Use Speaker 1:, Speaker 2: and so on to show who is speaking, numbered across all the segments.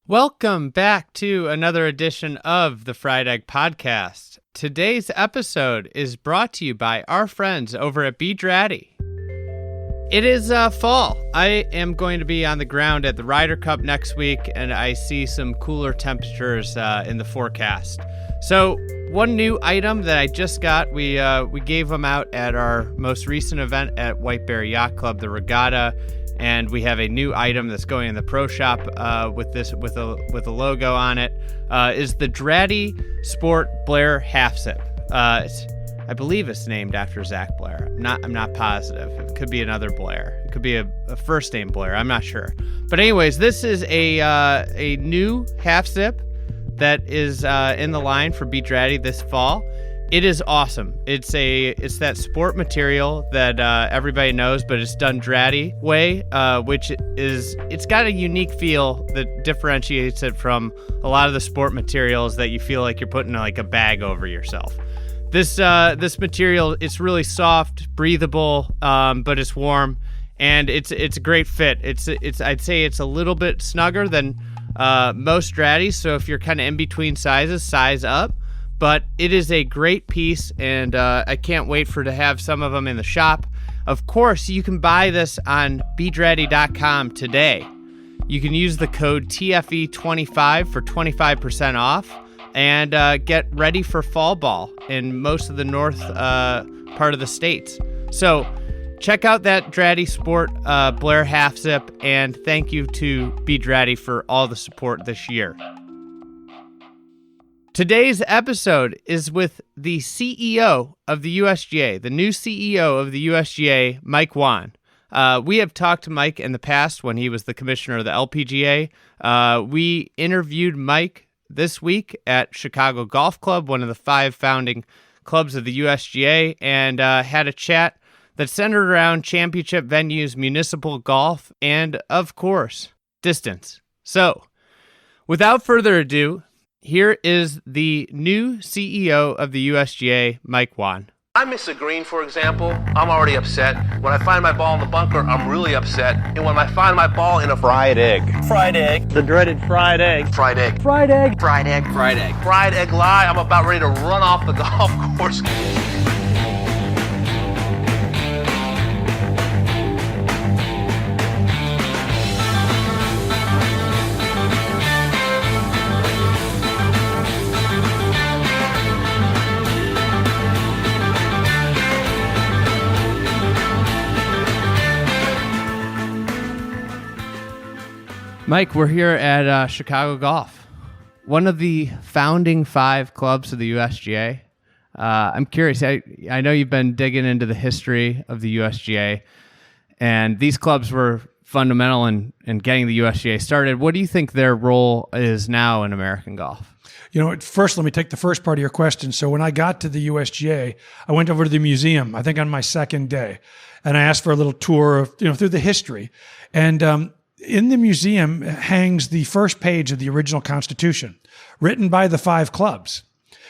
Speaker 1: Welcome back to another edition of the Fried Egg Podcast. Today's episode is brought to you by our friends over at Bedrati. It is fall. I am going to be on the ground at the Ryder Cup next week, and I see some cooler temperatures in the forecast. So one new item that I just got, we gave them out at our most recent event at White Bear Yacht Club, the Regatta. And we have a new item that's going in the pro shop with a logo on it. Is the Dratty Sport Blair Half Sip. I believe it's named after Zach Blair. I'm not positive. It could be another Blair. It could be a first name Blair. I'm not sure. But anyways, this is a new half sip that is in the line for Bedrati this fall. It is awesome. It's that sport material that everybody knows, but it's done Dratty way, which it's got a unique feel that differentiates it from a lot of the sport materials that you feel like you're putting like a bag over yourself. This material, it's really soft, breathable, but it's warm, and it's a great fit. I'd say it's a little bit snugger than most Dratties, so if you're kind of in between sizes, size up. But it is a great piece, and I can't wait to have some of them in the shop. Of course, you can buy this on Bedrati.com today. You can use the code TFE25 for 25% off and get ready for fall ball in most of the north part of the states. So check out that Dratty Sport Blair Half Zip, and thank you to Bedrati for all the support this year. Today's episode is with the CEO of the USGA, the new CEO of the USGA, Mike Whan. We have talked to Mike in the past when he was the commissioner of the LPGA. We interviewed Mike this week at Chicago Golf Club, one of the 5 founding clubs of the USGA, and had a chat that centered around championship venues, municipal golf, and, of course, distance. So, without further ado, here is the new CEO of the USGA, Mike Whan.
Speaker 2: I miss a green, for example, I'm already upset. When I find my ball in the bunker, I'm really upset. And when I find my ball in a
Speaker 3: fried egg.
Speaker 4: Fried egg.
Speaker 3: The dreaded fried egg.
Speaker 2: Fried egg.
Speaker 4: Fried egg.
Speaker 5: Fried egg.
Speaker 4: Fried egg.
Speaker 2: Fried egg lie, I'm about ready to run off the golf course.
Speaker 1: Mike, we're here at Chicago Golf, one of the founding 5 clubs of the USGA. I'm curious, I know you've been digging into the history of the USGA, and these clubs were fundamental in getting the USGA started. What do you think their role is now in American golf?
Speaker 6: You know, first, let me take the first part of your question. So when I got to the USGA, I went over to the museum, I think on my second day, and I asked for a little tour of, through the history. And in the museum hangs the first page of the original Constitution, written by the 5 clubs.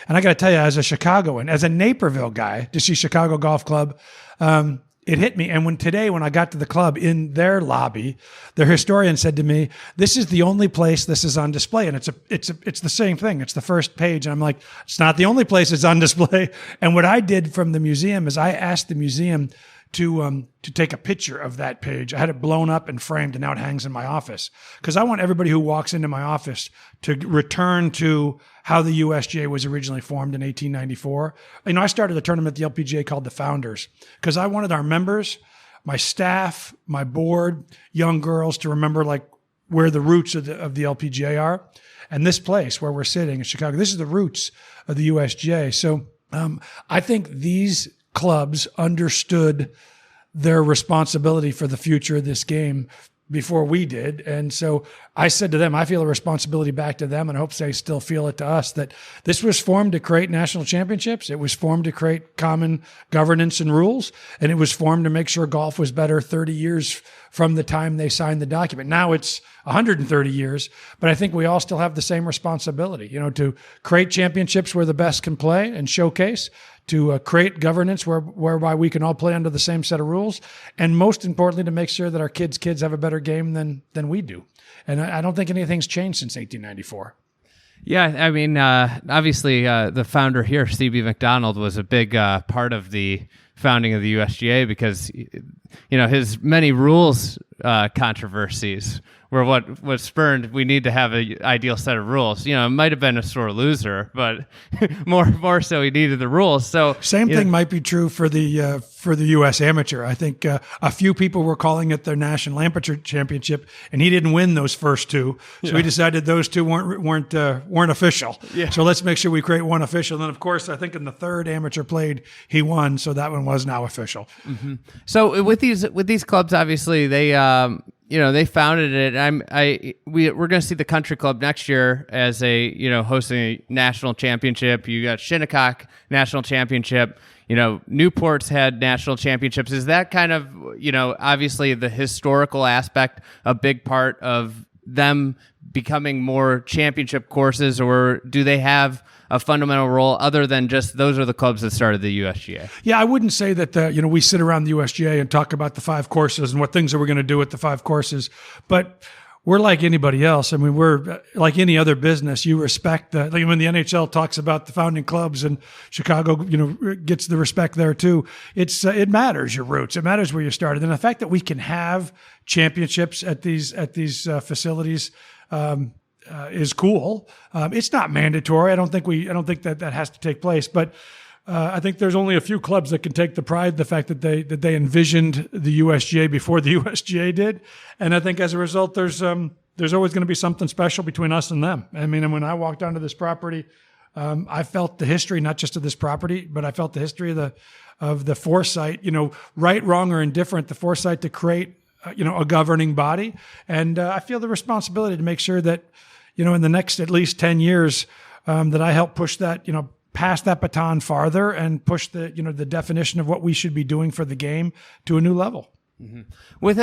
Speaker 6: And I got to tell you, as a Chicagoan, as a Naperville guy, to see Chicago Golf Club, it hit me. And when I got to the club in their lobby, their historian said to me, "This is the only place this is on display." And it's the same thing. It's the first page. And I'm like, it's not the only place it's on display. And what I did from the museum is I asked the museum to take a picture of that page. I had it blown up and framed, and now it hangs in my office. Because I want everybody who walks into my office to return to how the USGA was originally formed in 1894. I started a tournament at the LPGA called the Founders, because I wanted our members, my staff, my board, young girls to remember like where the roots of the LPGA are. And this place where we're sitting in Chicago, this is the roots of the USGA. So I think these clubs understood their responsibility for the future of this game before we did. And so I said to them, I feel a responsibility back to them, and I hope they still feel it to us, that this was formed to create national championships. It was formed to create common governance and rules. And it was formed to make sure golf was better 30 years from the time they signed the document. Now it's 130 years, but I think we all still have the same responsibility, to create championships where the best can play and showcase, to create governance whereby we can all play under the same set of rules, and most importantly, to make sure that our kids have a better game than we do. And I don't think anything's changed since 1894.
Speaker 1: Yeah, I mean, obviously, the founder here, C.B. Macdonald, was a big part of the founding of the USGA because, his many rules controversies were what spurred. We need to have an ideal set of rules. It might have been a sore loser, but more so, he needed the rules. So
Speaker 6: same thing might be true for the U.S. Amateur. I think a few people were calling it their National Amateur Championship, and he didn't win those first two, so he decided those two weren't official. Yeah. So let's make sure we create one official. And then, of course, I think in the third amateur played, he won, so that one was now official.
Speaker 1: Mm-hmm. So with these clubs, obviously they they founded it. We're going to see the country club next year as hosting a national championship. You got Shinnecock national championship. Newport's had national championships. Is that kind of obviously the historical aspect a big part of them becoming more championship courses, or do they have a fundamental role other than just those are the clubs that started the USGA?
Speaker 6: Yeah, I wouldn't say that we sit around the USGA and talk about the 5 courses and what things are we going to do with the 5 courses, but we're like anybody else. I mean, we're like any other business. You respect that. Like when the NHL talks about the founding clubs and Chicago, gets the respect there too. It matters your roots. It matters where you started, and the fact that we can have championships at these facilities is cool. It's not mandatory. I don't think that has to take place, but I think there's only a few clubs that can take the pride, the fact that they envisioned the USGA before the USGA did, and I think as a result, there's always going to be something special between us and them. I mean, and when I walked onto this property, I felt the history, not just of this property, but I felt the history of the foresight. Right, wrong, or indifferent, the foresight to create a governing body, and I feel the responsibility to make sure that in the next at least 10 years that I help push that pass that baton farther and push the the definition of what we should be doing for the game to a new level.
Speaker 1: Mm-hmm. With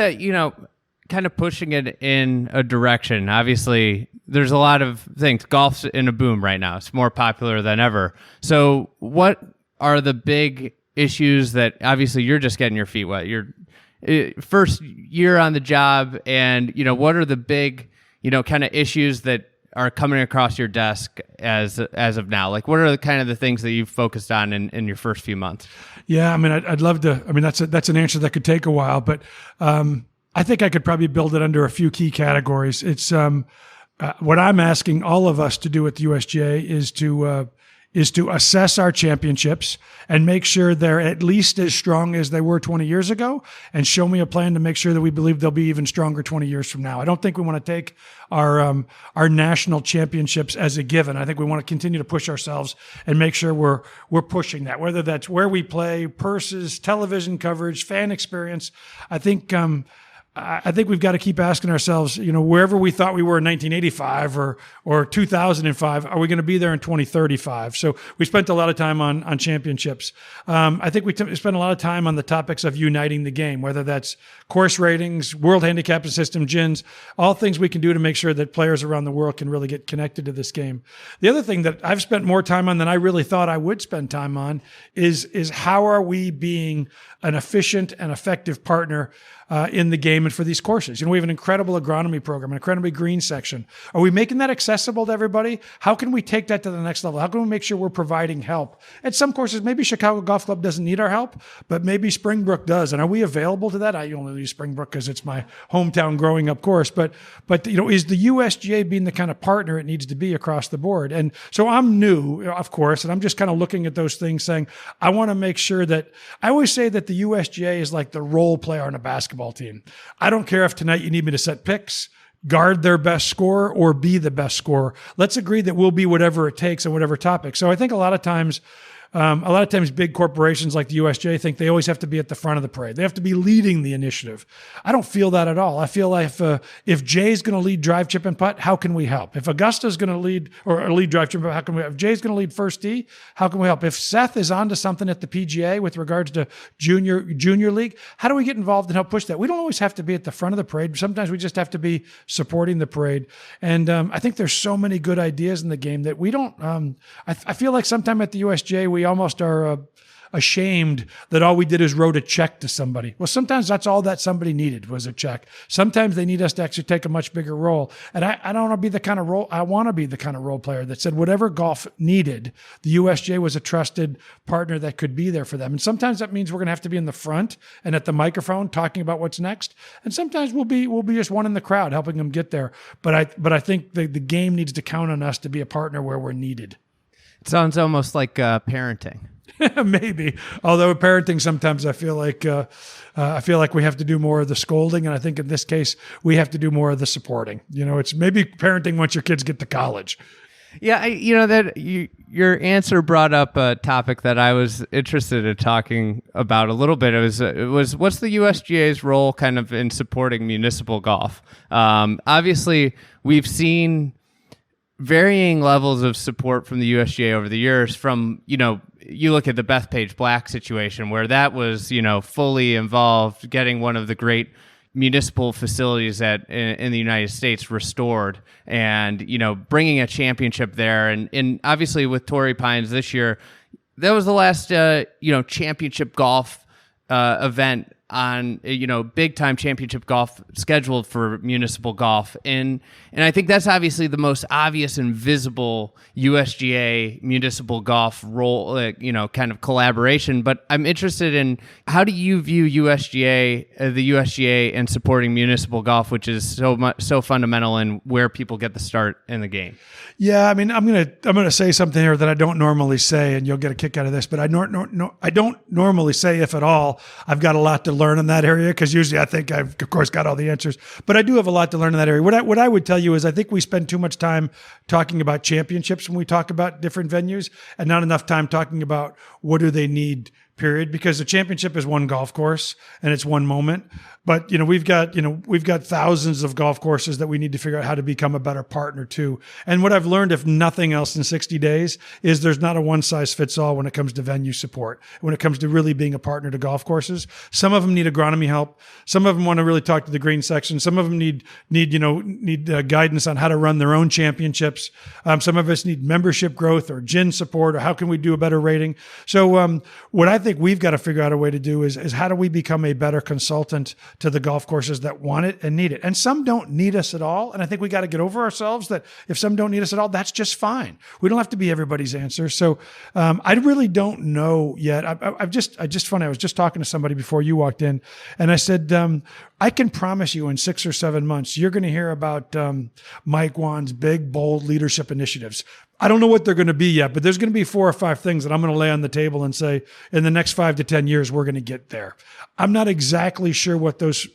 Speaker 1: kind of pushing it in a direction. Obviously, there's a lot of things. Golf's in a boom right now. It's more popular than ever. So what are the big issues that obviously you're just getting your feet wet? You're first year on the job, and what are the big kind of issues that are coming across your desk as of now? Like, what are the kind of the things that you've focused on in your first few months?
Speaker 6: Yeah, I mean, I'd love to. I mean, that's an answer that could take a while, but I think I could probably build it under a few key categories. It's what I'm asking all of us to do at the USGA is to assess our championships and make sure they're at least as strong as they were 20 years ago, and show me a plan to make sure that we believe they'll be even stronger 20 years from now. I don't think we want to take our national championships as a given. I think we want to continue to push ourselves and make sure we're pushing that, whether that's where we play, purses, television coverage, fan experience. I think we've got to keep asking ourselves, wherever we thought we were in 1985 or 2005, are we going to be there in 2035? So we spent a lot of time on championships. I think we spent a lot of time on the topics of uniting the game, whether that's course ratings, World Handicap System, GINS, all things we can do to make sure that players around the world can really get connected to this game. The other thing that I've spent more time on than I really thought I would spend time on is how are we being an efficient and effective partner in the game and for these courses. We have an incredible agronomy program, an incredibly green section. Are we making that accessible to everybody? How can we take that to the next level? How can we make sure we're providing help? At some courses, maybe Chicago Golf Club doesn't need our help, but maybe Springbrook does. And are we available to that? I only use Springbrook because it's my hometown growing up course. But is the USGA being the kind of partner it needs to be across the board? And so I'm new, of course, and I'm just kind of looking at those things saying, I want to make sure that I always say that the USGA is like the role player on a basketball team. I don't care if tonight you need me to set picks, guard their best scorer, or be the best scorer. Let's agree that we'll be whatever it takes on whatever topic. So I think a lot of times big corporations like the USGA think they always have to be at the front of the parade. They have to be leading the initiative. I don't feel that at all. I feel like if Jay's going to lead drive, chip, and putt, how can we help? If Augusta's going to lead drive, chip, and putt, how can we help? If Jay's going to lead first tee, how can we help? If Seth is onto something at the PGA with regards to junior league, how do we get involved and help push that? We don't always have to be at the front of the parade. Sometimes we just have to be supporting the parade. And I think there's so many good ideas in the game that we don't. I feel like sometime at the USGA we almost are ashamed that all we did is wrote a check to somebody. Well, sometimes that's all that somebody needed was a check. Sometimes they need us to actually take a much bigger role. And I don't want to be the kind of role, I want to be the kind of role player that said whatever golf needed, the USGA was a trusted partner that could be there for them. And sometimes that means we're going to have to be in the front and at the microphone talking about what's next. And sometimes we'll be just one in the crowd helping them get there. But I think the game needs to count on us to be a partner where we're needed.
Speaker 1: It sounds almost like parenting.
Speaker 6: Maybe. Although parenting, sometimes I feel like we have to do more of the scolding, and I think in this case we have to do more of the supporting. It's maybe parenting once your kids get to college.
Speaker 1: Yeah, your answer brought up a topic that I was interested in talking about a little bit. It was what's the USGA's role kind of in supporting municipal golf? Obviously, we've seen varying levels of support from the USGA over the years. From you look at the Bethpage Black situation where that was fully involved, getting one of the great municipal facilities in the United States restored, and bringing a championship there, and obviously with Torrey Pines this year, that was the last championship golf event on big time championship golf scheduled for municipal golf, and I think that's obviously the most obvious and visible USGA municipal golf role, kind of collaboration. But I'm interested in, how do you view the USGA and supporting municipal golf, which is so fundamental in where people get the start in the game?
Speaker 6: Yeah, I mean, I'm gonna say something here that I don't normally say, and you'll get a kick out of this. But I don't normally say, if at all. I've got a lot to learn in that area, because usually I think I've, of course, got all the answers. But I do have a lot to learn in that area. What I would tell you is I think we spend too much time talking about championships when we talk about different venues, and not enough time talking about what do they need, period, because the championship is one golf course and it's one moment. But we've got thousands of golf courses that we need to figure out how to become a better partner to. And what I've learned, if nothing else, in 60 days is there's not a one size fits all when it comes to venue support. When it comes to really being a partner to golf courses, some of them need agronomy help. Some of them want to really talk to the green section. Some of them need guidance on how to run their own championships. Some of us need membership growth or GIN support, or how can we do a better rating. So what I think we've got to figure out a way to do is how do we become a better consultant to the golf courses that want it and need it. And some don't need us at all. And I think we got to get over ourselves that if some don't need us at all, that's just fine. We don't have to be everybody's answer. So I really don't know yet. I was just talking to somebody before you walked in, and I said, I can promise you in 6 or 7 months, you're going to hear about Mike Wan's big, bold leadership initiatives. I don't know what they're going to be yet, but there's going to be 4 or 5 things that I'm going to lay on the table and say, in the next 5 to 10 years, we're going to get there. I'm not exactly sure what those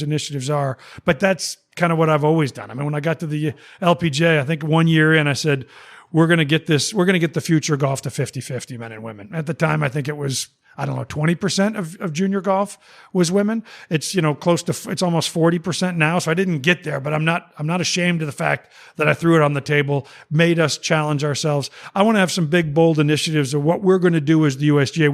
Speaker 6: initiatives are, but that's kind of what I've always done. I mean, when I got to the LPGA, I think 1 year in, I said, we're going to get the future golf to 50-50 men and women. At the time, I think it was, 20% of junior golf was women. It's, close to, it's almost 40% now. So I didn't get there, but I'm not ashamed of the fact that I threw it on the table, made us challenge ourselves. I want to have some big, bold initiatives of what we're going to do as the USGA.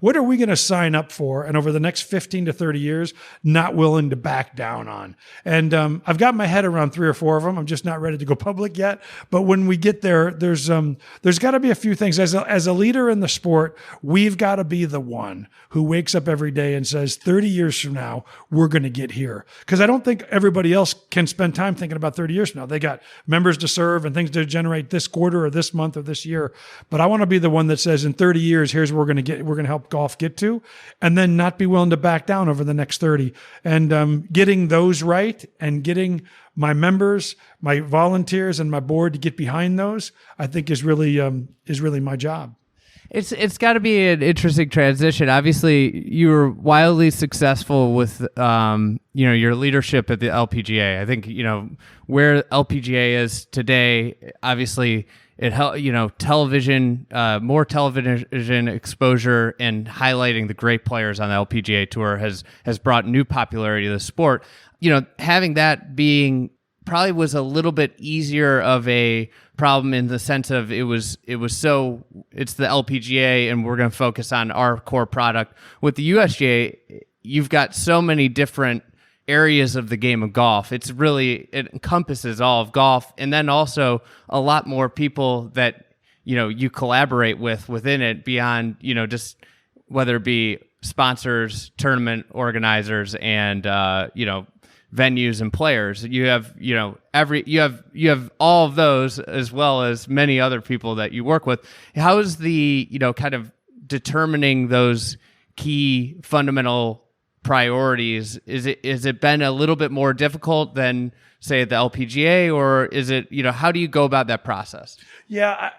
Speaker 6: What are we going to sign up for? And over the next 15 to 30 years, not willing to back down on. And I've got my head around 3 or 4 of them. I'm just not ready to go public yet. But when we get there, there's got to be a few things. As a leader in the sport, we've got to be the one who wakes up every day and says, 30 years from now, we're going to get here. Because I don't think everybody else can spend time thinking about 30 years from now. They got members to serve and things to generate this quarter or this month or this year. But I want to be the one that says, in 30 years, here's where we're going to help golf get to, and then not be willing to back down over the next 30. And getting those right and getting my members, my volunteers, and my board to get behind those, I think is really my job.
Speaker 1: It's got to be an interesting transition. Obviously, you were wildly successful with your leadership at the LPGA. I think where LPGA is today. Obviously, it helped. Television, more television exposure, and highlighting the great players on the LPGA tour has brought new popularity to the sport. Having that being probably was a little bit easier of a problem in the sense of it's the LPGA and we're going to focus on our core product. With the USGA, you've got so many different areas of the game of golf. It encompasses all of golf, and then also a lot more people that you collaborate within it beyond, just whether it be sponsors, tournament organizers, and, venues and players. You have, you have all of those as well as many other people that you work with. How is the, kind of determining those key fundamental priorities? Is it been a little bit more difficult than, say, at the LPGA, or is it, how do you go about that process?
Speaker 6: Yeah,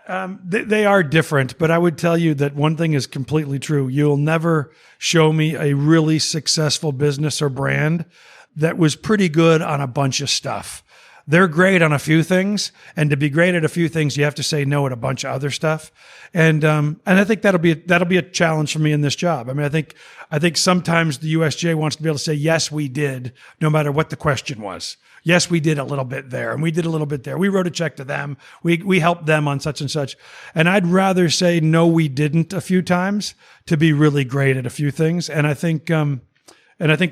Speaker 6: they are different, but I would tell you that one thing is completely true. You'll never show me a really successful business or brand that was pretty good on a bunch of stuff. They're great on a few things, and to be great at a few things, you have to say no at a bunch of other stuff. And I think that'll be a challenge for me in this job. I mean, I think sometimes the USGA wants to be able to say, yes, we did, no matter what the question was. Yes, we did a little bit there, and we did a little bit there. We wrote a check to them. We helped them on such and such. And I'd rather say, no, we didn't a few times to be really great at a few things. And I think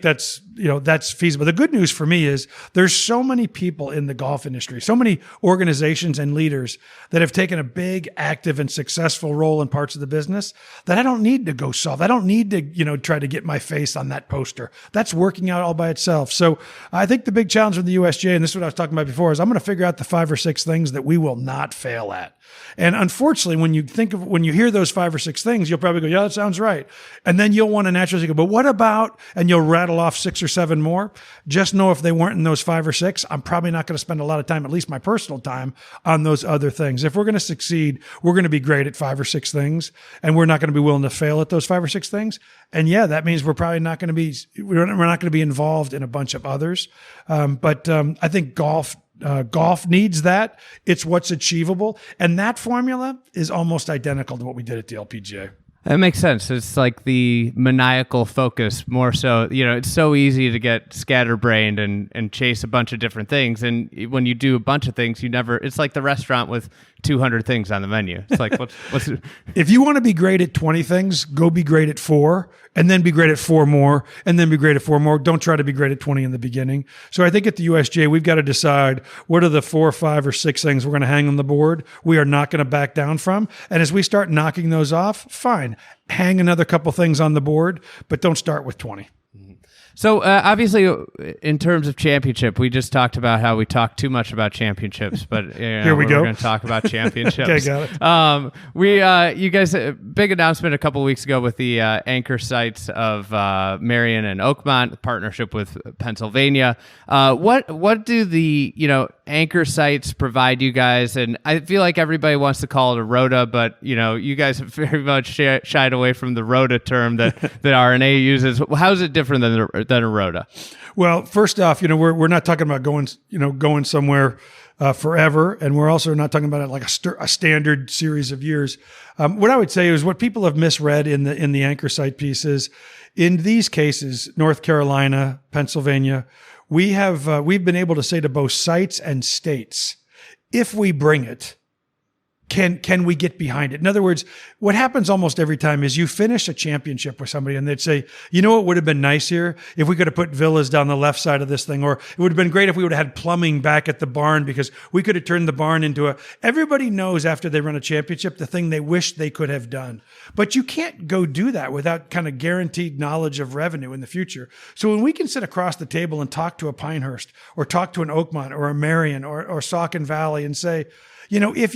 Speaker 6: that's, that's feasible. The good news for me is there's so many people in the golf industry, so many organizations and leaders that have taken a big, active, and successful role in parts of the business that I don't need to go solve. I don't need to, try to get my face on that poster. That's working out all by itself. So I think the big challenge with the USGA, and this is what I was talking about before, is I'm going to figure out the 5 or 6 things that we will not fail at. And unfortunately, when you hear those 5 or 6 things, you'll probably go, yeah, that sounds right. And then you'll want to naturally go, but what about, and you'll rattle off 6 or 7 more. Just know if they weren't in those 5 or 6, I'm probably not going to spend a lot of time, at least my personal time, on those other things. If we're going to succeed, we're going to be great at 5 or 6 things, and we're not going to be willing to fail at those 5 or 6 things. And yeah, that means we're probably not going to be, we're not going to be involved in a bunch of others. But I think golf needs that. It's what's achievable. And that formula is almost identical to what we did at the LPGA.
Speaker 1: That makes sense. It's like the maniacal focus more so. It's so easy to get scatterbrained and chase a bunch of different things. And when you do a bunch of things, it's like the restaurant with 200 things on the menu. It's like, what's
Speaker 6: If you want to be great at 20 things, go be great at 4, and then be great at 4 more, and then be great at 4 more. Don't try to be great at 20 in the beginning. So I think at the USGA, we've got to decide what are the 4, 5, or 6 things we're going to hang on the board we are not going to back down from. And as we start knocking those off, fine. Hang another couple things on the board, but don't start with 20.
Speaker 1: So obviously, in terms of championship, we just talked about how we talk too much about championships, but
Speaker 6: here we go.
Speaker 1: We're going to talk about championships.
Speaker 6: Okay, got it.
Speaker 1: You guys, big announcement a couple of weeks ago with the anchor sites of Marion and Oakmont, partnership with Pennsylvania. What do the anchor sites provide you guys? And I feel like everybody wants to call it a ROTA, but you guys have very much shied away from the ROTA term that RNA uses. How is it different than a ROTA?
Speaker 6: Well, first off, we're not talking about going somewhere forever, and we're also not talking about it like a standard series of years. What I would say is what people have misread in the anchor site pieces. In these cases, North Carolina, Pennsylvania, we've been able to say to both sites and states, if we bring it, can we get behind it? In other words, what happens almost every time is you finish a championship with somebody and they'd say, what would have been nice here if we could have put villas down the left side of this thing, or it would have been great if we would have had plumbing back at the barn because we could have turned the barn into everybody knows after they run a championship, the thing they wish they could have done. But you can't go do that without kind of guaranteed knowledge of revenue in the future. So when we can sit across the table and talk to a Pinehurst or talk to an Oakmont or a Marion or Saucon Valley and say, if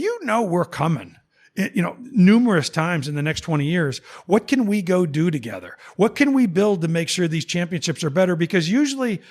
Speaker 6: we're coming, numerous times in the next 20 years, what can we go do together? What can we build to make sure these championships are better? Because usually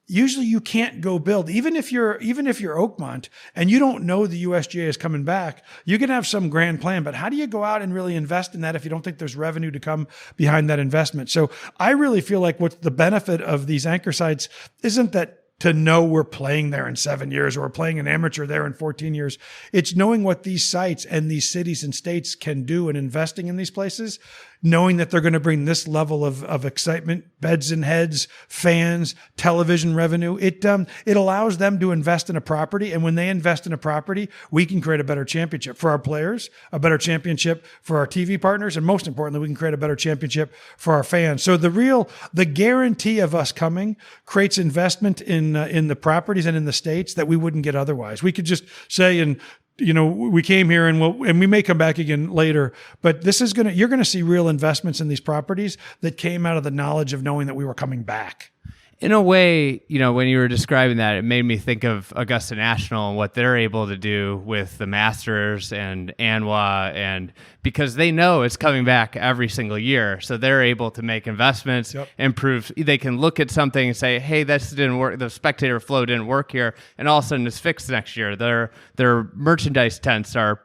Speaker 6: you can't go build, even if you're Oakmont and you don't know the USGA is coming back, you can have some grand plan, but how do you go out and really invest in that if you don't think there's revenue to come behind that investment? So I really feel like what's the benefit of these anchor sites isn't that to know we're playing there in 7 years or we're playing an amateur there in 14 years. It's knowing what these sites and these cities and states can do and investing in these places, knowing that they're going to bring this level of excitement, beds and heads, fans, television revenue. It allows them to invest in a property. And when they invest in a property, we can create a better championship for our players, a better championship for our TV partners, and most importantly, we can create a better championship for our fans. So the guarantee of us coming creates investment in the properties and in the states that we wouldn't get otherwise. We could just say in we came here and we may come back again later, but you're going to see real investments in these properties that came out of the knowledge of knowing that we were coming back.
Speaker 1: In a way, when you were describing that, it made me think of Augusta National and what they're able to do with the Masters and ANWA, and because they know it's coming back every single year, so they're able to make investments, improve. They can look at something and say, "Hey, this didn't work. The spectator flow didn't work here," and all of a sudden it's fixed next year. Their merchandise tents are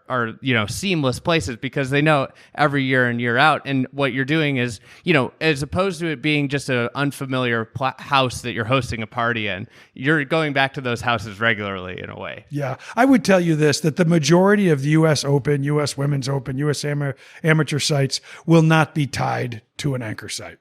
Speaker 1: seamless places because they know every year in, year out. And what you're doing is, as opposed to it being just an unfamiliar house that you're hosting a party in, you're going back to those houses regularly in a way.
Speaker 6: Yeah. I would tell you this, that the majority of the U.S. Open, U.S. Women's Open, U.S. Amateur sites will not be tied to an anchor site.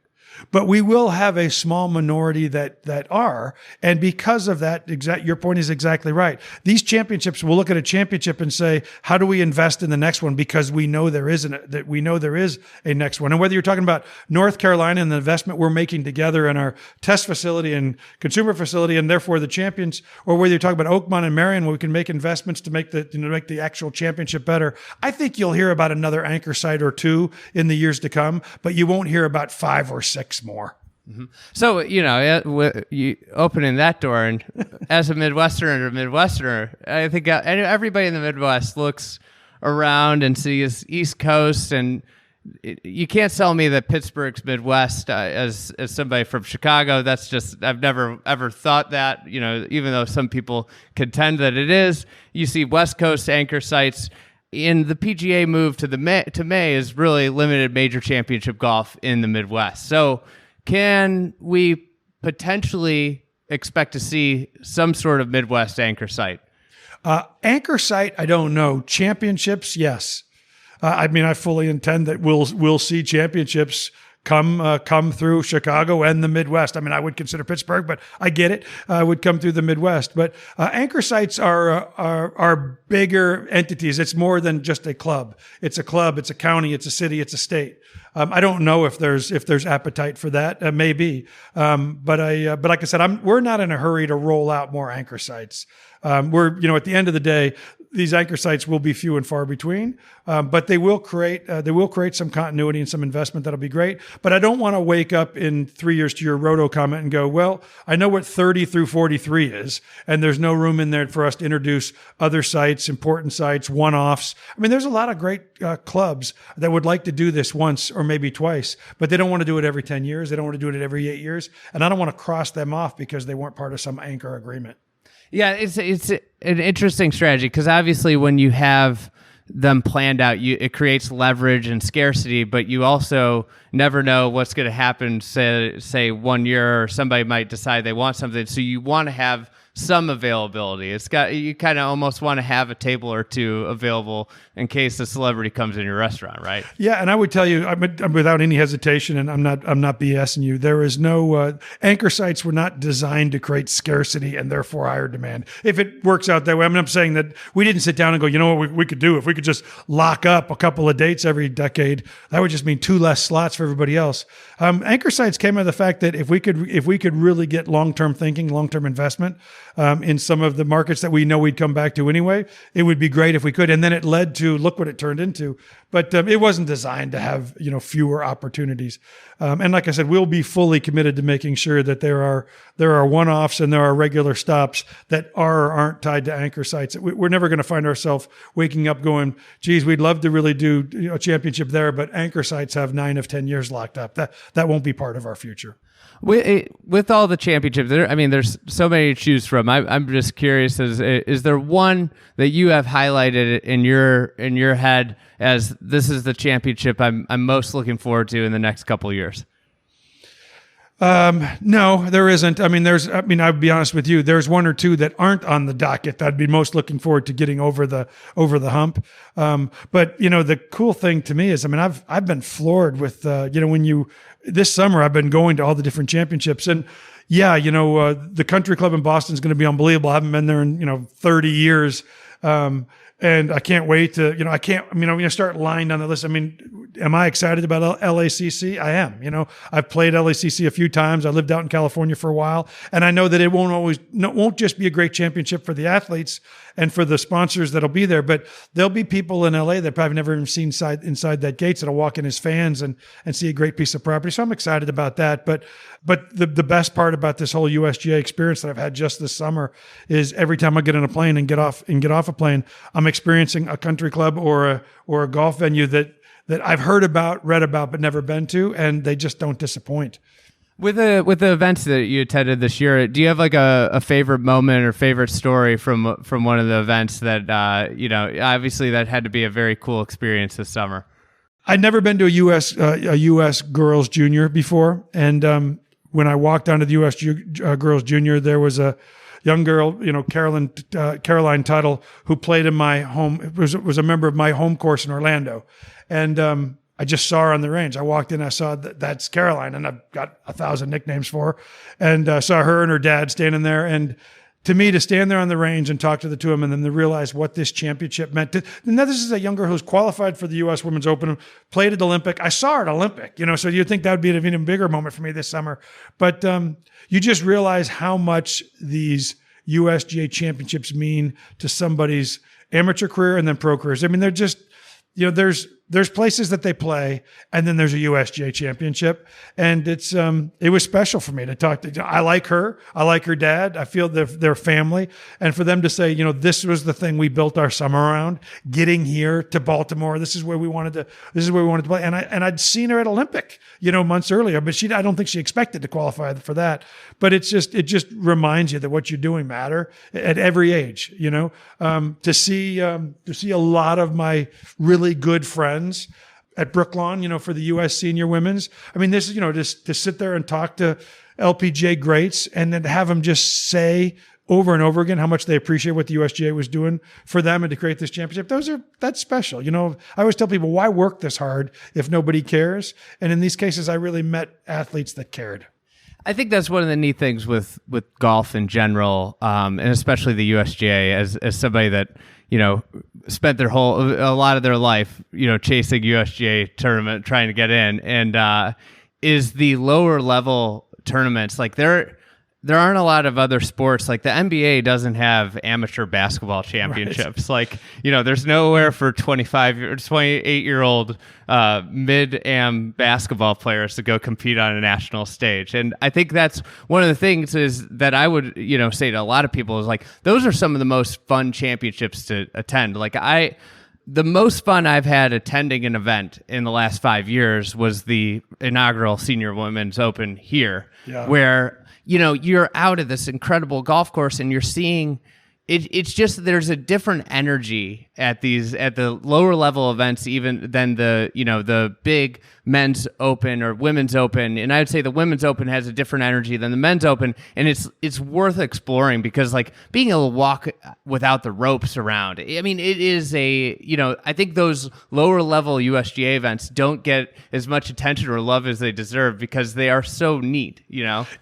Speaker 6: But we will have a small minority that are, and because of that, your point is exactly right. These championships, we'll look at a championship and say, how do we invest in the next one? Because we know there is a next one. And whether you're talking about North Carolina and the investment we're making together in our test facility and consumer facility, and therefore the champions, or whether you're talking about Oakmont and Marion, where we can make investments to make the actual championship better, I think you'll hear about another anchor site or two in the years to come, but you won't hear about 5 or 6 more.
Speaker 1: Mm-hmm. So, you opening that door, and as a Midwesterner, I think everybody in the Midwest looks around and sees East Coast, and you can't tell me that Pittsburgh's Midwest as somebody from Chicago. That's just, I've never ever thought that, even though some people contend that it is. You see West Coast anchor sites. In the PGA move to May is really limited major championship golf in the Midwest. So can we potentially expect to see some sort of Midwest anchor site?
Speaker 6: Anchor site, I don't know. Championships, yes. I fully intend that we'll see championships come through Chicago and the Midwest. I would consider Pittsburgh, but I get it. Would come through the Midwest. But anchor sites are bigger entities. It's more than just a club. It's a club. It's a county. It's a city. It's a state. I don't know if there's appetite for that. Maybe. But like I said, we're not in a hurry to roll out more anchor sites. We're at the end of the day, these anchor sites will be few and far between, but they will create some continuity and some investment that'll be great. But I don't want to wake up in 3 years to your roto comment and go, well, I know what 30 through 43 is, and there's no room in there for us to introduce other sites, important sites, one-offs. There's a lot of great clubs that would like to do this once or maybe twice, but they don't want to do it every 10 years. They don't want to do it every 8 years, and I don't want to cross them off because they weren't part of some anchor agreement.
Speaker 1: Yeah, it's an interesting strategy because obviously when you have them planned out, it creates leverage and scarcity, but you also never know what's going to happen. Say 1 year, or somebody might decide they want something, so you want to have some availability. You kind of almost want to have a table or two available in case a celebrity comes in your restaurant, right?
Speaker 6: Yeah, and I would tell you, without any hesitation, and I'm not BSing you, there is no anchor sites were not designed to create scarcity and therefore higher demand. If it works out that way, I'm saying that we didn't sit down and go, you know what we could do if we could just lock up a couple of dates every decade. That would just mean 2 less slots for everybody else. Anchor sites came out of the fact that if we could really get long-term thinking, long-term investment in some of the markets that we know we'd come back to anyway, it would be great if we could. And then it led to, look what it turned into. But it wasn't designed to have fewer opportunities. And like I said, we'll be fully committed to making sure that there are one-offs and there are regular stops that are or aren't tied to anchor sites. We're never going to find ourselves waking up going, geez, we'd love to really do a championship there, but anchor sites have 9 of 10 years locked up. That won't be part of our future.
Speaker 1: With all the championships, there's so many to choose from. I'm just curious: is there one that you have highlighted in your head as this is the championship I'm most looking forward to in the next couple of years?
Speaker 6: No, there isn't. I'll be honest with you. There's 1 or 2 that aren't on the docket that I'd be most looking forward to getting over the hump. But the cool thing to me is, I've been floored with, this summer I've been going to all the different championships, and yeah, the country club in Boston is going to be unbelievable. I haven't been there in, 30 years. And I can't wait to, when you start lying down the list, am I excited about LACC? I am. I've played LACC a few times. I lived out in California for a while, and I know that it won't just be a great championship for the athletes and for the sponsors that'll be there. But there'll be people in LA that probably never even seen inside that gates that'll walk in as fans and see a great piece of property. So I'm excited about that. But the best part about this whole USGA experience that I've had just this summer is every time I get on a plane and get off a plane, I'm experiencing a country club or a golf venue that I've heard about, read about, but never been to, and they just don't disappoint.
Speaker 1: With the events that you attended this year, do you have like a favorite moment or favorite story from one of the events that obviously that had to be a very cool experience this summer?
Speaker 6: I'd never been to a U.S. Girls Junior before, and when I walked onto the U.S. Girls Junior, there was a young girl, Caroline Tuttle, who played in my home, was a member of my home course in Orlando. And I just saw her on the range. I walked in, I saw that's Caroline, and I've got 1,000 nicknames for her. And saw her and her dad standing there. And to me, to stand there on the range and talk to the two of them and then to realize what this championship meant. Now, this is a young girl who's qualified for the U.S. Women's Open, played at Olympic. I saw her at Olympic, so you'd think that would be an even bigger moment for me this summer. But you just realize how much these USGA championships mean to somebody's amateur career and then pro careers. I mean, they're just, there's places that they play, and then there's a USGA championship, and it was special for me to talk to. I like her dad. I feel their family, and for them to say, this was the thing we built our summer around, getting here to Baltimore. This is where we wanted to play, and I'd seen her at Olympic, months earlier, but I don't think she expected to qualify for that. But it just reminds you that what you're doing matter at every age. To see a lot of my really good friends at Brooklawn, for the U.S. Senior Women's. I mean, this is, just to sit there and talk to LPGA greats and then have them just say over and over again how much they appreciate what the USGA was doing for them and to create this championship. That's special. I always tell people, why work this hard if nobody cares? And in these cases, I really met athletes that cared.
Speaker 1: I think that's one of the neat things with golf in general, and especially the USGA, as somebody that, spent a lot of their life, chasing USGA tournament, trying to get in, and is the lower level tournaments. Like there aren't a lot of other sports. Like the NBA doesn't have amateur basketball championships. Right. Like, there's nowhere for 25 or 28-year-old mid-am basketball players to go compete on a national stage. And I think that's one of the things is that I would, say to a lot of people is like, those are some of the most fun championships to attend. Like the most fun I've had attending an event in the last 5 years was the inaugural Senior Women's Open here, where you're out at this incredible golf course and you're seeing it's just there's a different energy at the lower level events even than the big men's open or women's open. And I'd say the women's open has a different energy than the men's open, and it's worth exploring because like being able to walk without the ropes around. I mean, it is I think those lower level USGA events don't get as much attention or love as they deserve because they are so neat.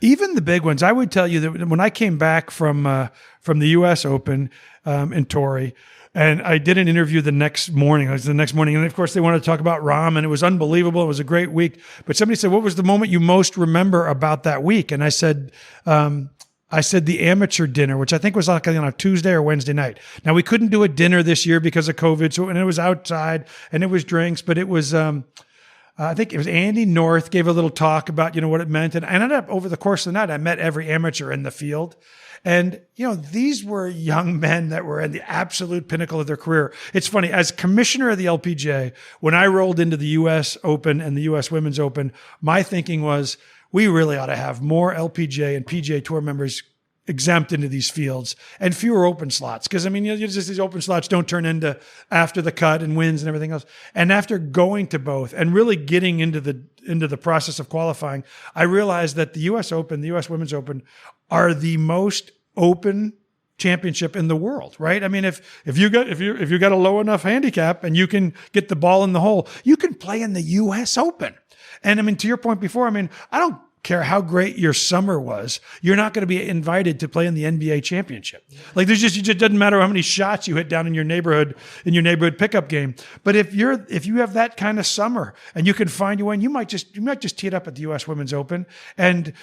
Speaker 6: Even the big ones. I would tell you that when I came back from the U.S. Open in Torrey, and I did an interview the next morning. And of course, they wanted to talk about Rahm, and it was unbelievable. It was a great week. But somebody said, "What was the moment you most remember about that week?" And I said, the amateur dinner, which I think was like on a Tuesday or Wednesday night. Now, we couldn't do a dinner this year because of COVID, and it was outside, and it was drinks, but it was. I think it was Andy North gave a little talk about what it meant, and I ended up over the course of the night, I met every amateur in the field. And, these were young men that were at the absolute pinnacle of their career. It's funny, as commissioner of the LPGA, when I rolled into the U.S. Open and the U.S. Women's Open, my thinking was we really ought to have more LPGA and PGA Tour members exempt into these fields and fewer open slots. Because, just these open slots don't turn into after the cut and wins and everything else. And after going to both and really getting into the process of qualifying, I realized that the U.S. Open, the U.S. Women's Open are the most open championship in the world, right? I mean, if you got a low enough handicap and you can get the ball in the hole, you can play in the U.S. Open. And to your point before, I don't care how great your summer was, you're not going to be invited to play in the NBA championship. Like it just doesn't matter how many shots you hit down in your neighborhood pickup game. But if you have that kind of summer and you can find your way, you might just tee it up at the U.S. Women's Open. And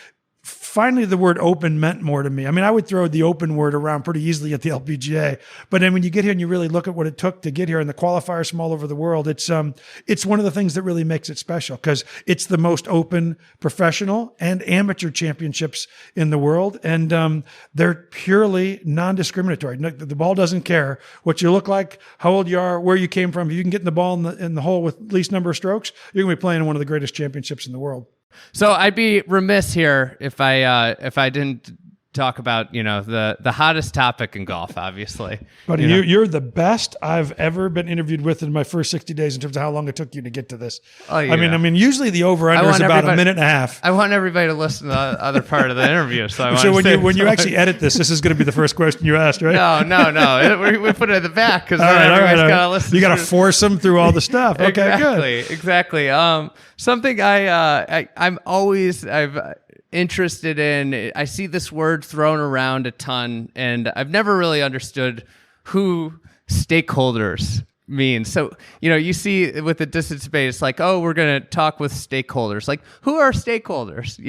Speaker 6: finally the word open meant more to me. I mean, I would throw the open word around pretty easily at the LPGA, but then when you get here and you really look at what it took to get here and the qualifiers from all over the world, it's one of the things that really makes it special because it's the most open professional and amateur championships in the world. And they're purely non-discriminatory. The ball doesn't care what you look like, how old you are, where you came from. If you can get in the ball in the hole with least number of strokes, you're going to be playing in one of the greatest championships in the world.
Speaker 1: So I'd be remiss here if I didn't talk about the hottest topic in golf, obviously.
Speaker 6: But you're the best I've ever been interviewed with in my first 60 days in terms of how long it took you to get to this.
Speaker 1: Oh, yeah.
Speaker 6: I mean, usually the over/under is about a minute and a half.
Speaker 1: I want everybody to listen to the other part of the interview. So
Speaker 6: when you actually edit this is going to be the first question you asked, right?
Speaker 1: No. We put it at the back because
Speaker 6: everybody's
Speaker 1: got to listen.
Speaker 6: You got to force them through all the stuff. Okay, good.
Speaker 1: Exactly. Something I'm always interested in. I see this word thrown around a ton, and I've never really understood who stakeholders means. So, you see with the distance debate, it's like, oh, we're going to talk with stakeholders. Like, who are stakeholders?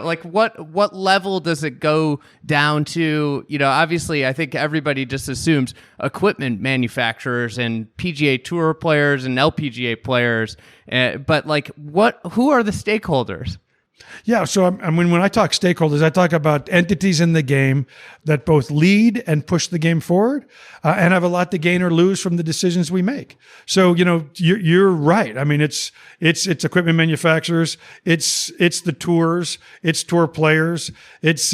Speaker 1: Like what level does it go down to? Obviously, I think everybody just assumes equipment manufacturers and PGA Tour players and LPGA players. But like, who are the stakeholders?
Speaker 6: Yeah, so I mean, when I talk stakeholders, I talk about entities in the game that both lead and push the game forward, and have a lot to gain or lose from the decisions we make. So you're right. I mean, it's equipment manufacturers, it's the tours, it's tour players, it's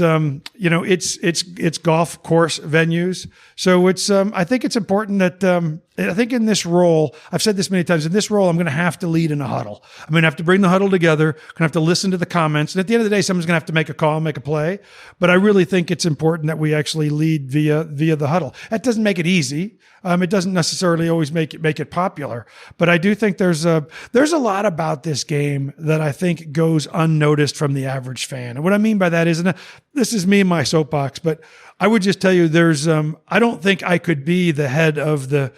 Speaker 6: golf course venues. So I think it's important that. I think in this role, I've said this many times, in this role, I'm going to have to lead in a huddle. I'm going to have to bring the huddle together, going to have to listen to the comments. And at the end of the day, someone's going to have to make a call, make a play. But I really think it's important that we actually lead via the huddle. That doesn't make it easy. It doesn't necessarily always make it popular. But I do think there's a lot about this game that I think goes unnoticed from the average fan. And what I mean by that is, and this is me and my soapbox, but I would just tell you there's I don't think I could be the head of the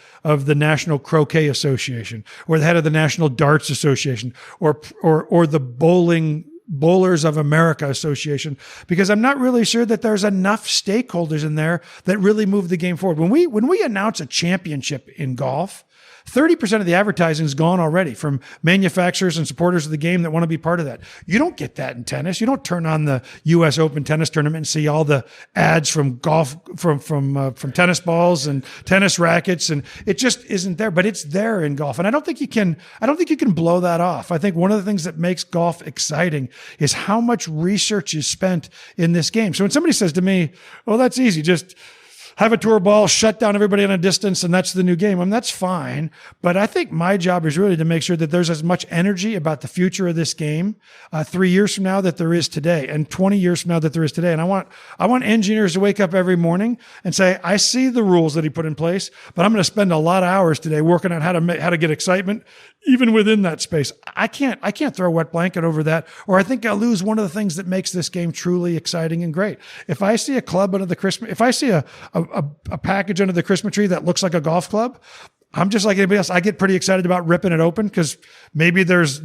Speaker 6: National Croquet Association or the head of the National Darts Association or the Bowlers of America Association, because I'm not really sure that there's enough stakeholders in there that really move the game forward. When we announce a championship in golf, 30% of the advertising is gone already from manufacturers and supporters of the game that want to be part of that. You don't get that in tennis. You don't turn on the U.S. Open tennis tournament and see all the ads from golf, from tennis balls and tennis rackets, and it just isn't there. But it's there in golf, and I don't think you can blow that off. I think one of the things that makes golf exciting is how much research is spent in this game. So when somebody says to me, "Oh, that's easy, just have a tour ball, shut down everybody on a distance, and that's the new game," I mean, that's fine. But I think my job is really to make sure that there's as much energy about the future of this game 3 years from now that there is today, and 20 years from now that there is today. And I want engineers to wake up every morning and say, I see the rules that he put in place, but I'm going to spend a lot of hours today working on how to get excitement even within that space. I can't throw a wet blanket over that, or I think I'll lose one of the things that makes this game truly exciting and great. If I see a club under the Christmas, if I see a package under the Christmas tree that looks like a golf club, I'm just like anybody else. I get pretty excited about ripping it open because maybe there's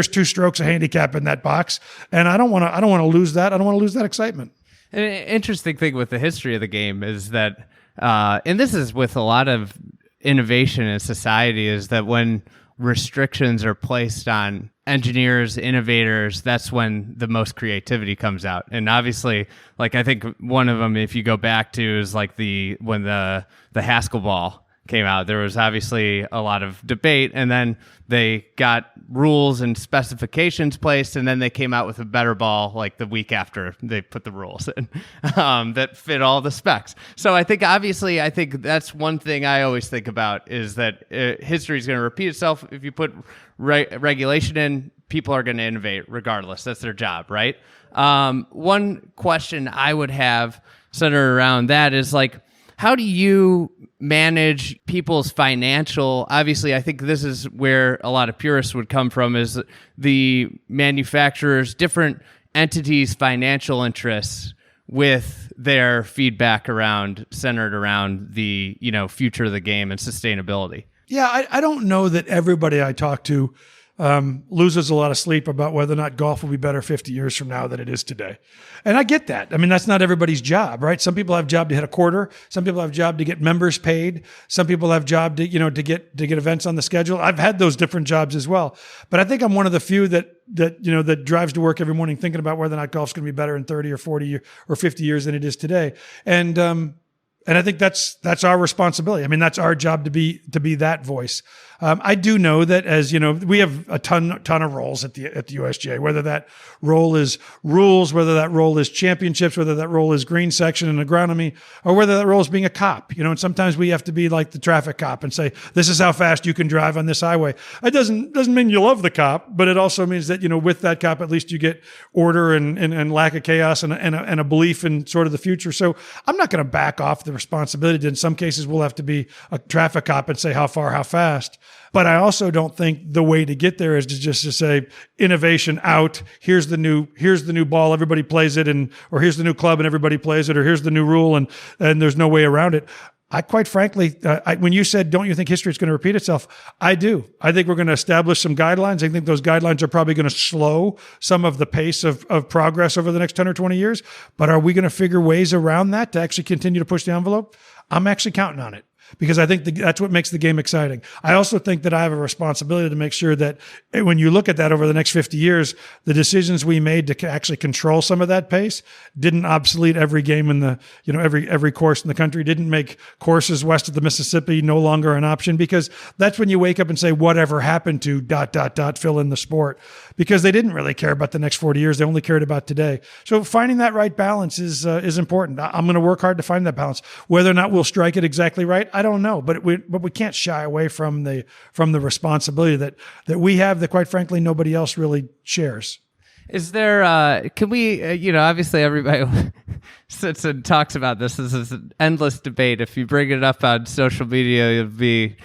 Speaker 6: 2 strokes of handicap in that box, and I don't want to lose that. I don't want to lose that excitement.
Speaker 1: An interesting thing with the history of the game is that, and this is with a lot of innovation in society, is that when restrictions are placed on engineers, innovators, that's when the most creativity comes out. And obviously, like, I think one of them, if you go back to, is like when the Haskell ball came out, there was obviously a lot of debate, and then they got rules and specifications placed, and then they came out with a better ball like the week after they put the rules in that fit all the specs. So I think that's one thing I always think about, is that history is going to repeat itself. If you put regulation in, people are going to innovate regardless. That's their job, right? One question I would have centered around that is, like, how do you manage people's financial? Obviously, I think this is where a lot of purists would come from, is the manufacturers, different entities' financial interests with their feedback centered around the future of the game and sustainability.
Speaker 6: Yeah, I don't know that everybody I talk to loses a lot of sleep about whether or not golf will be better 50 years from now than it is today. And I get that. I mean, that's not everybody's job, right? Some people have a job to hit a quarter. Some people have a job to get members paid. Some people have a job to, to get events on the schedule. I've had those different jobs as well. But I think I'm one of the few that drives to work every morning thinking about whether or not golf's going to be better in 30 or 40 or 50 years than it is today. And I think that's our responsibility. I mean, that's our job to be that voice. I do know that, as you know, we have a ton of roles at the USGA, whether that role is rules, whether that role is championships, whether that role is green section and agronomy, or whether that role is being a cop. And sometimes we have to be like the traffic cop and say, this is how fast you can drive on this highway. It doesn't mean you love the cop, but it also means that, with that cop, at least you get order and lack of chaos and a belief in sort of the future. So I'm not going to back off the responsibility. In some cases, we'll have to be a traffic cop and say how far, how fast. But I also don't think the way to get there is to say innovation out. Here's the new ball, everybody plays it, or here's the new club and everybody plays it, or here's the new rule and there's no way around it. I quite frankly, when you said, don't you think history is going to repeat itself? I do. I think we're going to establish some guidelines. I think those guidelines are probably going to slow some of the pace of progress over the next 10 or 20 years. But are we going to figure ways around that to actually continue to push the envelope? I'm actually counting on it, because I think that's what makes the game exciting. I also think that I have a responsibility to make sure that when you look at that over the next 50 years, the decisions we made to actually control some of that pace didn't obsolete every game in the, every course in the country, didn't make courses west of the Mississippi no longer an option, because that's when you wake up and say, whatever happened to ... fill in the sport, because they didn't really care about the next 40 years. They only cared about today. So finding that right balance is important. I'm going to work hard to find that balance. Whether or not we'll strike it exactly right, I don't know, but we can't shy away from the responsibility that we have that, quite frankly, nobody else really shares.
Speaker 1: Is there? Can we? Obviously, everybody sits and talks about this. This is an endless debate. If you bring it up on social media, you'll be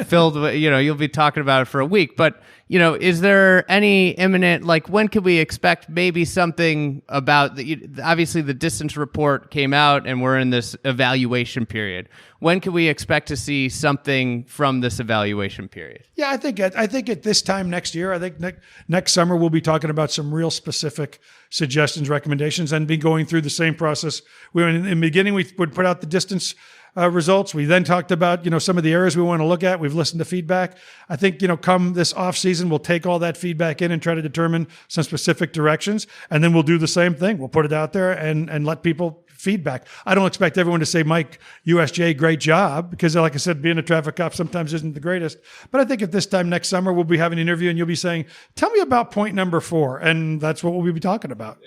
Speaker 1: filled with. You'll be talking about it for a week. But is there any imminent? Like, when can we expect maybe something about obviously, the distance report came out, and we're in this evaluation period. When can we expect to see something from this evaluation period?
Speaker 6: Yeah, I think at this time next year, I think next summer we'll be talking about some real specific suggestions, recommendations, and be going through the same process. In the beginning, we would put out the distance results. We then talked about, some of the areas we want to look at. We've listened to feedback. I think, come this off season, we'll take all that feedback in and try to determine some specific directions. And then we'll do the same thing. We'll put it out there and let people feedback. I don't expect everyone to say, Mike, USGA, great job, because like I said, being a traffic cop sometimes isn't the greatest. But I think at this time next summer, we'll be having an interview and you'll be saying, tell me about point number 4. And that's what we'll be talking about.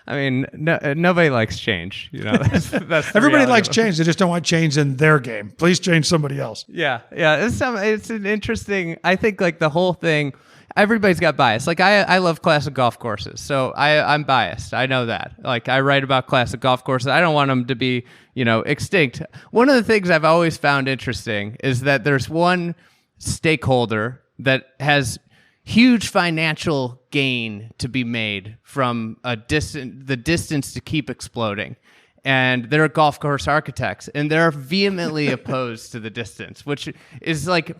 Speaker 1: I mean, nobody likes change. That's
Speaker 6: everybody likes change. They just don't want change in their game. Please change somebody else.
Speaker 1: Yeah. It's an interesting. I think like the whole thing. Everybody's got bias. Like I love classic golf courses, so I'm biased. I know that. Like I write about classic golf courses. I don't want them to be extinct. One of the things I've always found interesting is that there's one stakeholder that has huge financial gain to be made from the distance to keep exploding. And they're golf course architects, and they're vehemently opposed to the distance, which is like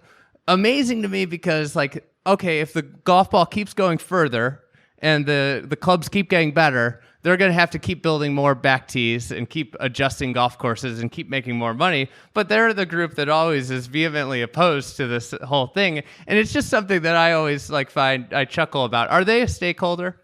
Speaker 1: amazing to me, because like, okay, if the golf ball keeps going further and the clubs keep getting better, they're going to have to keep building more back tees and keep adjusting golf courses and keep making more money. But they're the group that always is vehemently opposed to this whole thing. And it's just something that I always I chuckle about. Are they a stakeholder?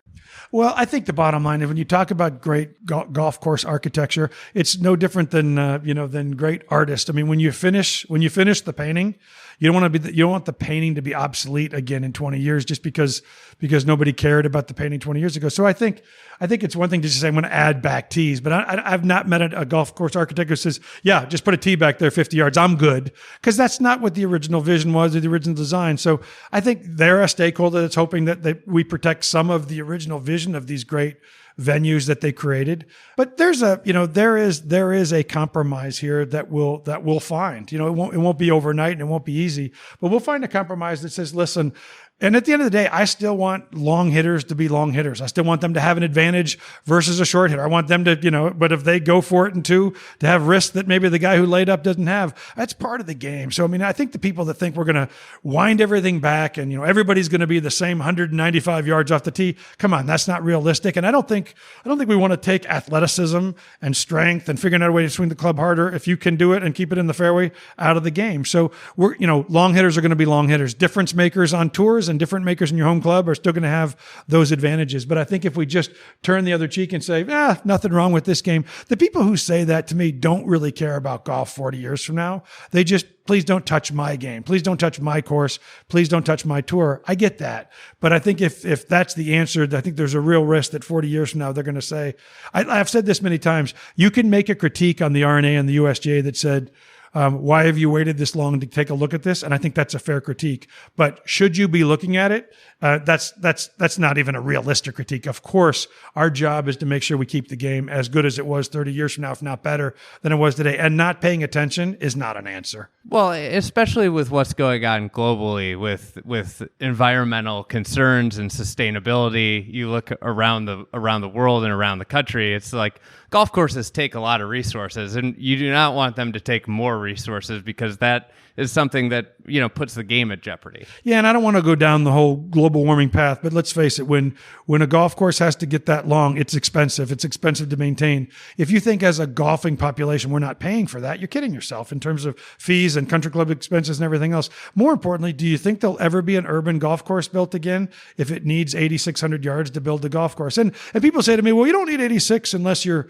Speaker 6: Well, I think the bottom line is when you talk about great golf course architecture, it's no different than great artists. I mean, when you finish the painting, you don't want the painting to be obsolete again in 20 years just because nobody cared about the painting 20 years ago. So I think it's one thing to just say I'm going to add back tees, but I've not met a golf course architect who says, yeah, just put a tee back there 50 yards, I'm good, because that's not what the original vision was or the original design. So I think they're a stakeholder that's hoping that we protect some of the original vision of these great venues that they created. But there is a compromise here that we'll find. It won't be overnight and it won't be easy, but we'll find a compromise that says, listen. And at the end of the day, I still want long hitters to be long hitters. I still want them to have an advantage versus a short hitter. I want them to, but if they go for it in two, to have risk that maybe the guy who laid up doesn't have. That's part of the game. So, I think the people that think we're going to wind everything back and, everybody's going to be the same 195 yards off the tee, come on, that's not realistic. And I don't think we want to take athleticism and strength and figuring out a way to swing the club harder, if you can do it and keep it in the fairway, out of the game. So long hitters are going to be long hitters. Difference makers on tours and different makers in your home club are still going to have those advantages. But I think if we just turn the other cheek and say, nothing wrong with this game, the people who say that to me don't really care about golf 40 years from now. They just, please don't touch my game. Please don't touch my course. Please don't touch my tour. I get that. But I think if that's the answer, I think there's a real risk that 40 years from now, they're going to say, I've said this many times, you can make a critique on the R&A and the USGA that said, why have you waited this long to take a look at this? And I think that's a fair critique. But should you be looking at it? That's not even a realistic critique. Of course, our job is to make sure we keep the game as good as it was 30 years from now, if not better than it was today. And not paying attention is not an answer.
Speaker 1: Well, especially with what's going on globally with environmental concerns and sustainability. You look around the world and around the country, it's like golf courses take a lot of resources, and you do not want them to take more resources, because that is something that puts the game at jeopardy. Yeah, and I don't want to go down the whole global warming path, but let's face it, when a golf course has to get that long, it's expensive. It's expensive to maintain. If you think as a golfing population we're not paying for that, you're kidding yourself in terms of fees and country club expenses and everything else. More importantly, do you think there'll ever be an urban golf course built again if it needs 8,600 yards to build a golf course? And people say to me, well, you don't need 86 unless you're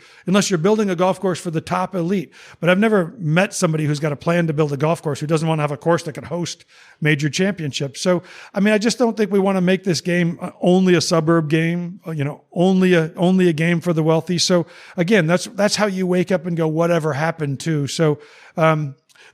Speaker 1: building a golf course for the top elite. But I've never met somebody who's got a plan to build a golf course who doesn't want to have a course that can host major championships. So, I just don't think we want to make this game only a suburb game, only a game for the wealthy. So again, that's how you wake up and go, whatever happened to. So,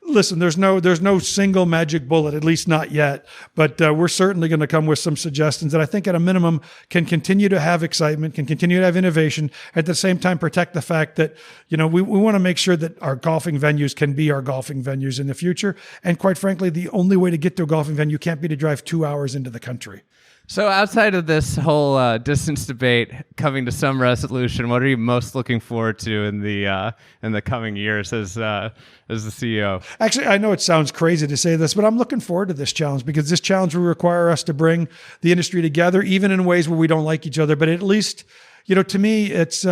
Speaker 1: listen, there's no single magic bullet, at least not yet, but we're certainly going to come with some suggestions that I think at a minimum can continue to have excitement, can continue to have innovation, at the same time protect the fact that, we want to make sure that our golfing venues can be our golfing venues in the future. And quite frankly, the only way to get to a golfing venue can't be to drive 2 hours into the country. So outside of this whole distance debate coming to some resolution, what are you most looking forward to in the coming years as the CEO? Actually, I know it sounds crazy to say this, but I'm looking forward to this challenge, because this challenge will require us to bring the industry together, even in ways where we don't like each other. But at least, to me, it's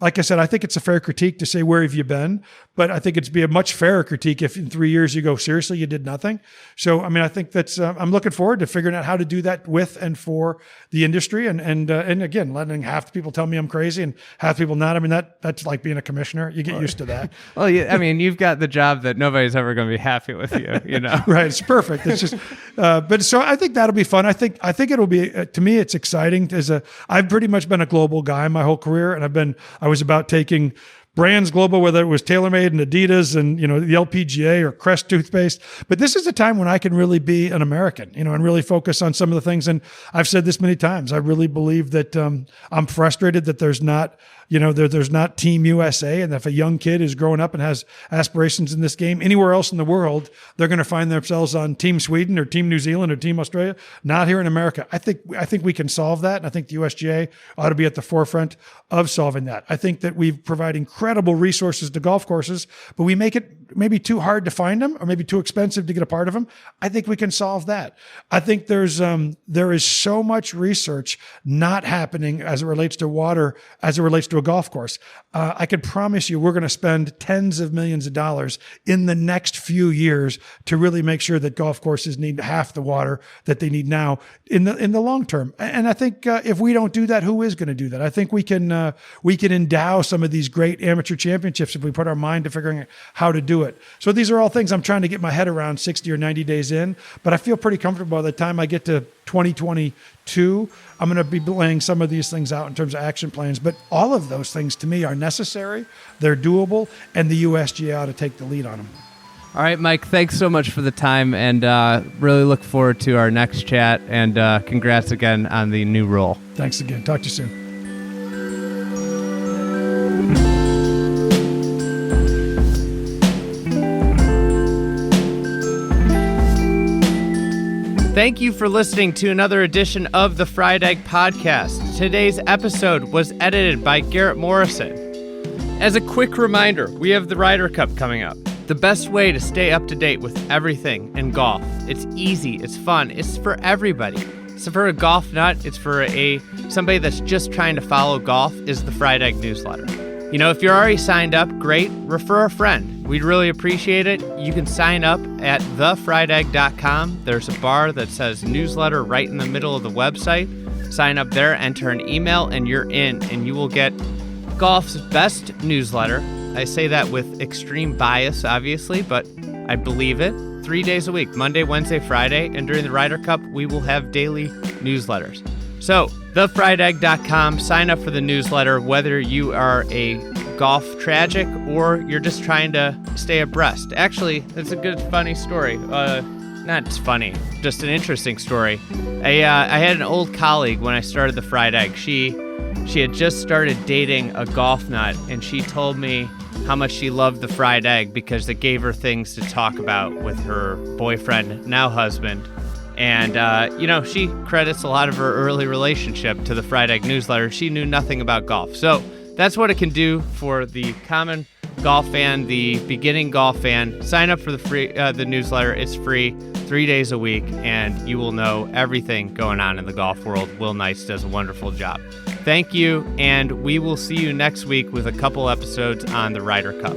Speaker 1: like I said, I think it's a fair critique to say, where have you been? But I think it'd be a much fairer critique if in 3 years you go, seriously, you did nothing. So, I think that's, I'm looking forward to figuring out how to do that with and for the industry. And again, letting half the people tell me I'm crazy and half the people not. That's like being a commissioner. You get used to that. Well, you've got the job that nobody's ever going to be happy with you, Right. It's perfect. It's just, but so I think that'll be fun. I think it'll be, to me, it's exciting. I've pretty much been a global guy my whole career. And I was about taking brands global, whether it was TaylorMade and Adidas and, the LPGA or Crest toothpaste. But this is a time when I can really be an American, and really focus on some of the things. And I've said this many times. I really believe that I'm frustrated that there's not, there's not Team USA. And if a young kid is growing up and has aspirations in this game anywhere else in the world, they're going to find themselves on Team Sweden or Team New Zealand or Team Australia, not here in America. I think we can solve that. And I think the USGA ought to be at the forefront of solving that. I think that we provide incredible resources to golf courses, but we make it maybe too hard to find them or maybe too expensive to get a part of them. I think we can solve that. I think there is so much research not happening as it relates to water, as it relates to a golf course. I can promise you we're going to spend tens of millions of dollars in the next few years to really make sure that golf courses need half the water that they need now in the long term. And I think if we don't do that, who is going to do that? I think we can endow some of these great amateur championships if we put our mind to figuring out how to do it. So these are all things I'm trying to get my head around 60 or 90 days in, but I feel pretty comfortable by the time I get to 2022, I'm going to be laying some of these things out in terms of action plans. But all of those things to me are necessary, they're doable, and the USGA ought to take the lead on them. All right, Mike, thanks so much for the time, and really look forward to our next chat, and congrats again on the new role. Thanks again. Talk to you soon. Thank you for listening to another edition of the Fried Egg Podcast. Today's episode was edited by Garrett Morrison. As a quick reminder, we have the Ryder Cup coming up. The best way to stay up to date with everything in golf. It's easy, it's fun, it's for everybody. So for a golf nut, it's for somebody that's just trying to follow golf, is the Fried Egg newsletter. You know, if you're already signed up, great, refer a friend. We'd really appreciate it. You can sign up at thefriedegg.com. There's a bar that says newsletter right in the middle of the website. Sign up there, enter an email, and you're in, and you will get golf's best newsletter. I say that with extreme bias, obviously, but I believe it. 3 days a week, Monday, Wednesday, Friday, and during the Ryder Cup, we will have daily newsletters. So, thefriedegg.com, sign up for the newsletter, whether you are a golf tragic or you're just trying to stay abreast. Actually, it's a good, funny story. Not funny, just an interesting story. I had an old colleague when I started the Fried Egg. She had just started dating a golf nut, and she told me how much she loved the Fried Egg because it gave her things to talk about with her boyfriend, now husband. And, she credits a lot of her early relationship to the Fried Egg newsletter. She knew nothing about golf. So that's what it can do for the common golf fan, the beginning golf fan. Sign up for the newsletter. It's free, 3 days a week, and you will know everything going on in the golf world. Will Knights does a wonderful job. Thank you, and we will see you next week with a couple episodes on the Ryder Cup.